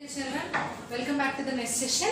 Children, welcome back to the next session.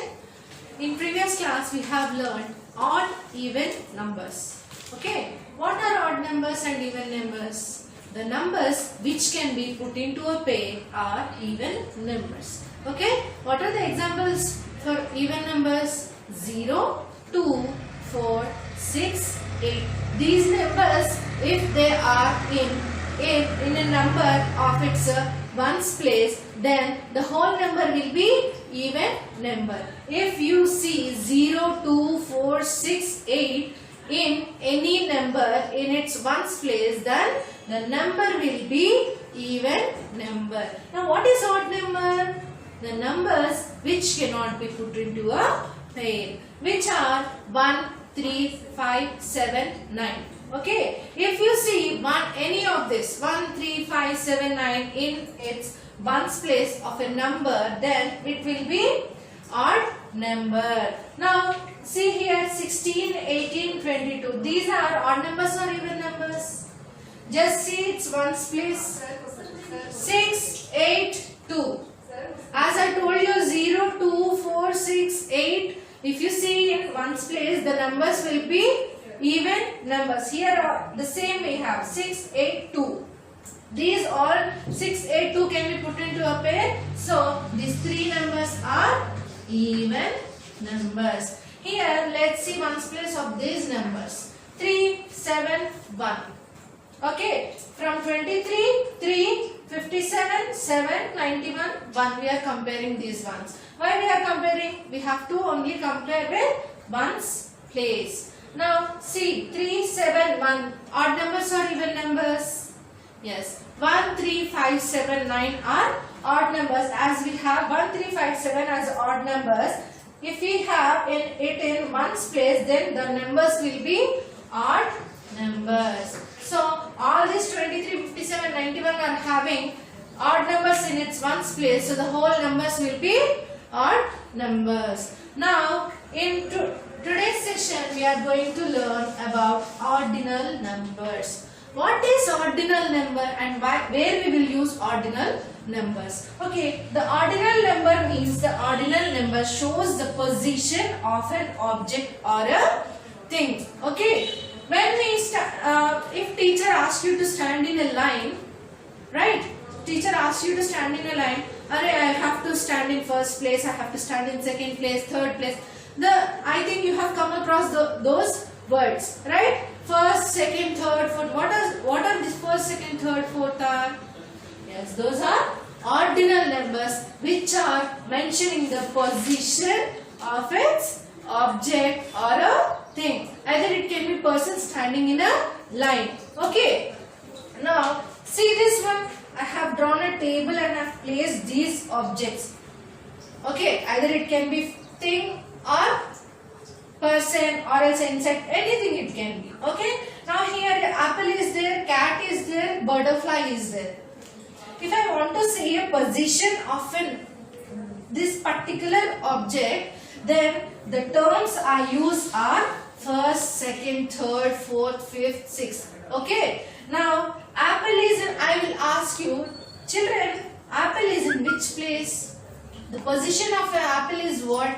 In previous class we have learned odd even numbers. Okay, what are odd numbers and even numbers? The numbers which can be put into a pair are even numbers. Okay, what are the examples for even numbers? 0, 2, 4, 6, 8. These numbers, if they are in a number of its ones place, then the whole number will be even number. If you see 0, 2, 4, 6, 8 in any number in its ones place, then the number will be even number. Now what is odd number? The numbers which cannot be put into a pair, which are 1, 3, 5, 7, 9. Okay, if you see any of this 1, 3, 5, 7, 9 in its ones place of a number, then it will be odd number. Now see here 16, 18, 22. These are odd numbers or even numbers? Just see its ones place. 6, 8, 2. As I told you, 0, 2, 4, 6, 8. If you see in ones place, the numbers will be even numbers. Here are the same we have 6, 8, 2. These all 6, 8, 2 can be put into a pair. So these three numbers are even numbers. Here let's see ones place of these numbers. 3, 7, 1. Okay, from 23, 3, 57, 7, 91, 1. We are comparing these ones. Why we are comparing? We have to only compare with ones place. Now see 3, 7, 1. Odd numbers or even numbers? Yes. 1, 3, 5, 7, 9 are odd numbers. As we have 1, 3, 5, 7 as odd numbers. If we have it in ones place, then the numbers will be odd numbers. So all these 23, 57, 91 are having odd numbers in its ones place. So the whole numbers will be odd numbers. Now in today's session we are going to learn about ordinal numbers. What is ordinal number and where we will use ordinal numbers? Okay, the ordinal number means the ordinal number shows the position of an object or a thing. Okay, when we if teacher asks you to stand in a line, right? Teacher asks you to stand in a line. I have to stand in first place, I have to stand in second place, third place. I think you have come across those words, right? First, second, third, fourth. What are these first, second, third, fourth are? Yes, those are ordinal numbers which are mentioning the position of its object or a thing. Either it can be person standing in a line. Okay. Now see this one. I have drawn a table and I have placed these objects. Okay. Either it can be thing or person or else insect, anything it can be. Okay. Now here apple is there, cat is there, butterfly is there. If I want to see a position of this particular object, then the terms I use are first, second, third, fourth, fifth, sixth. Okay. Now apple is in, I will ask you, children, apple is in which place? The position of an apple is what?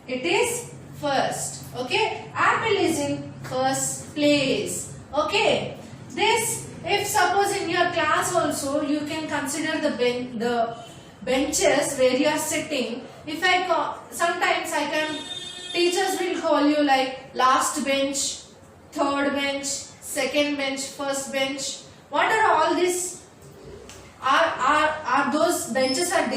It is first. Okay, apple is in first place. Okay, this, if suppose in your class also you can consider the benches where you are sitting. If sometimes teachers will call you like last bench, third bench, second bench, first bench. What are all these? Are those benches are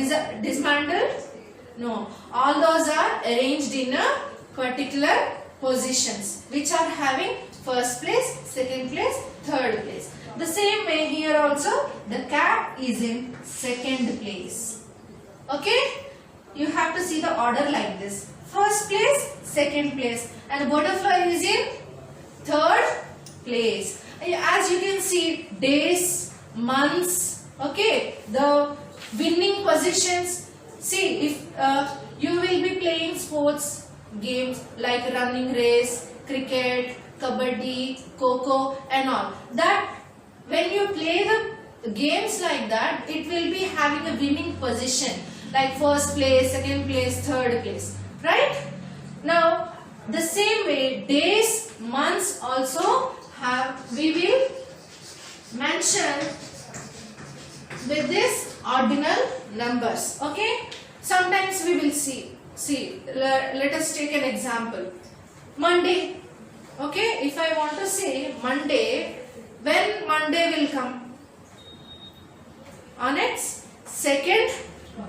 dismantled? No, all those are arranged in a particular positions which are having first place, second place, third place. The same way here also the cat is in second place. Okay, you have to see the order like this: first place, second place, and the butterfly is in third place. As you can see, days, months. Okay, the winning positions. See, if you will be playing sports games like running race, cricket, kabaddi, kho-kho and all. That when you play the games like that, it will be having a winning position. like first place, second place, third place, right? Now the same way days, months also we will mention with this ordinal numbers. Okay, sometimes we will see let us take an example. Monday. Okay, if I want to say Monday, when Monday will come? On its second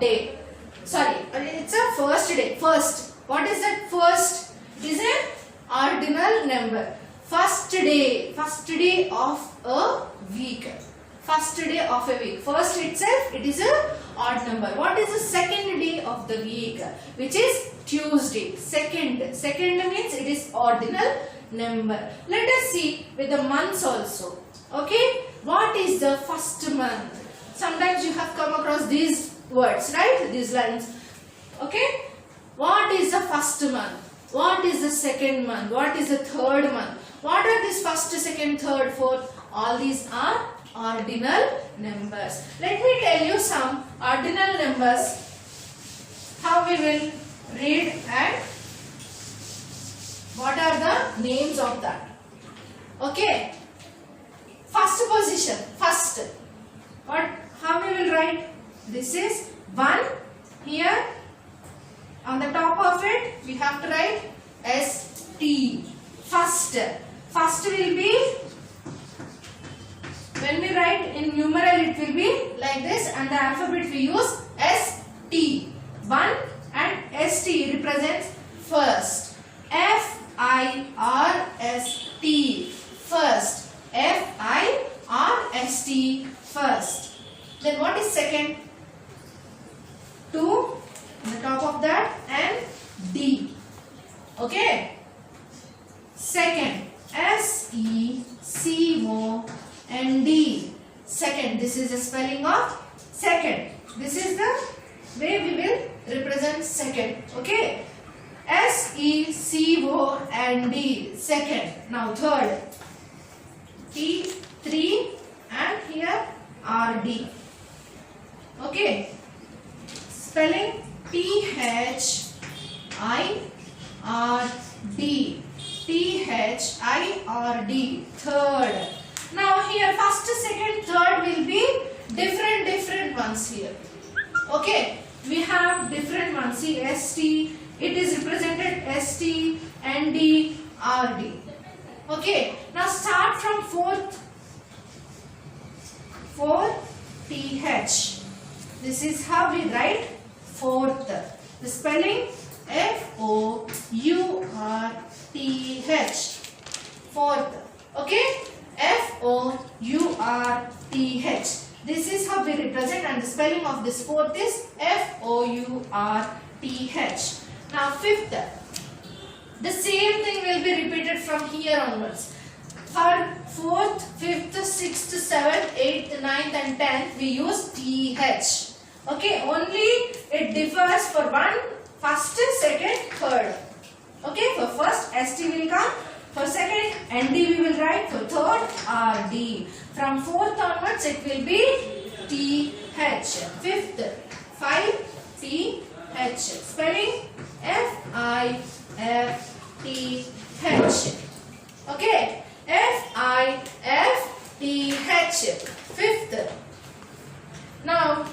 day. Sorry, it's a first day. First. What is that first? It is an ordinal number. First day of a week. First day of a week. First itself, it is a odd number. What is the second day of the week? Which is Tuesday. Second means it is ordinal number. Let us see with the months also. Okay, what is the first month? Sometimes you have come across these words, right? These lines. Okay, what is the first month? What is the second month? What is the third month? What are these first, second, third, fourth? All these are ordinal numbers. Let me tell you some ordinal numbers. How we will read and what are the names of that? Okay. First position. First. How we will write? This is 1. Here on the top of it we have to write ST. First. First will be, when we write in numeral it will be like this, and the alphabet we use ST. 1 and ST represents first. FIRST. First. FIRST. First. Then what is second? 2 on the top of that and D. Okay. Second. SECOND. Second. This is the spelling of second. This is the way we will represent second. Okay. SECOND. Second. Now third. T3 and here RD. Okay. Spelling THIRD. THIRD. Third. Now here first, second, third will be different ones here. Okay. We have different ones. See ST. It is represented ST, ND, RD. Okay. Now start from fourth. TH. This is how we write fourth. The spelling FOURTH. Fourth. Okay. FOURTH. This is how we represent, and the spelling of this fourth is FOURTH. Now fifth. The same thing will be repeated from here onwards. For fourth, fifth, sixth, seventh, eighth, ninth and 10th we use TH. Okay, only it differs for one, first, second, third. Okay, for first ST will come, for second ND we will write, for third RD. From fourth onwards it will be TH. Fifth, 5 TH. Spelling FIFTH. Okay, FIFTH. Fifth. Now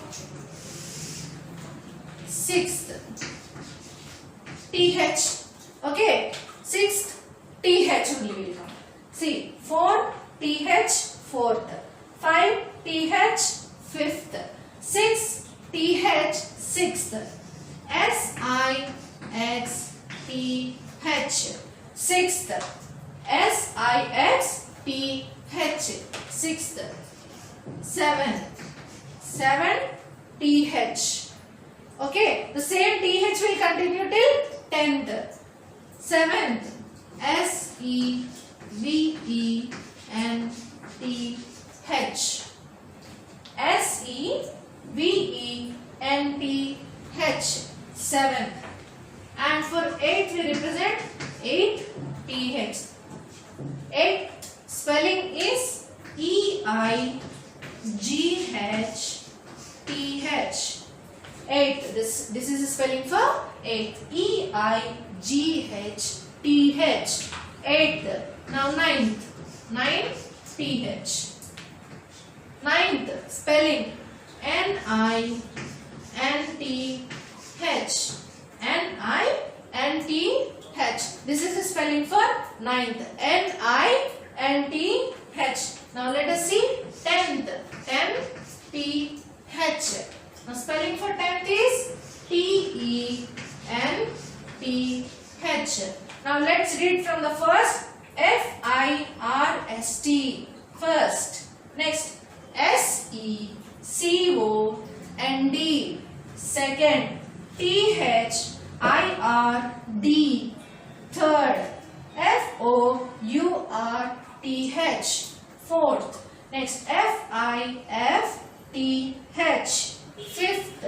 sixth. TH. Okay, sixth TH only will come. See, 4 TH fourth, 5 TH fifth, 6 TH sixth, SIXTH sixth, SIXTH sixth, 7 TH. Okay, the same TH will continue till 10th. 7th, SEVENTH. SEVENTH. 7th. And for 8th we represent 8 TH. 8th spelling is EIGHTH. Eighth. This is the spelling for eighth. EIGHTH. Eighth. Now ninth. TH. Ninth spelling NINTH. This is the spelling for ninth. NINTH. Now let us see tenth. TH. Now spelling for tenth is TENTH. Now let's read from the first. FIRST. First. Next. SECOND. Second. THIRD. Third. FOURTH. Fourth. Next. FIFTH. Fifth.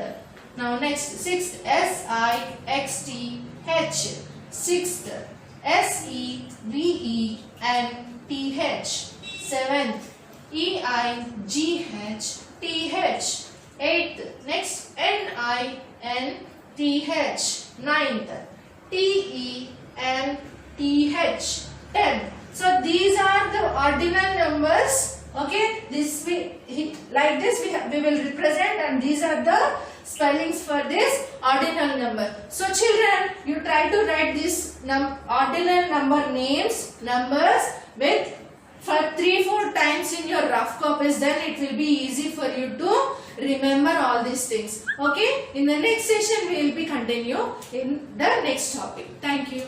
Now next. Sixth. SIXTH. Sixth. SEVENTH. Seventh. EIGHTH. Eighth. Next. NINTH. Ninth. TENTH. 10. So these are the ordinal numbers. Okay, like this we will represent, and these are the spellings for this ordinal number. So children, you try to write these ordinal number numbers with for 3-4 times in your rough copies, then it will be easy for you to remember all these things. Okay, in the next session we will be continue in the next topic. Thank you.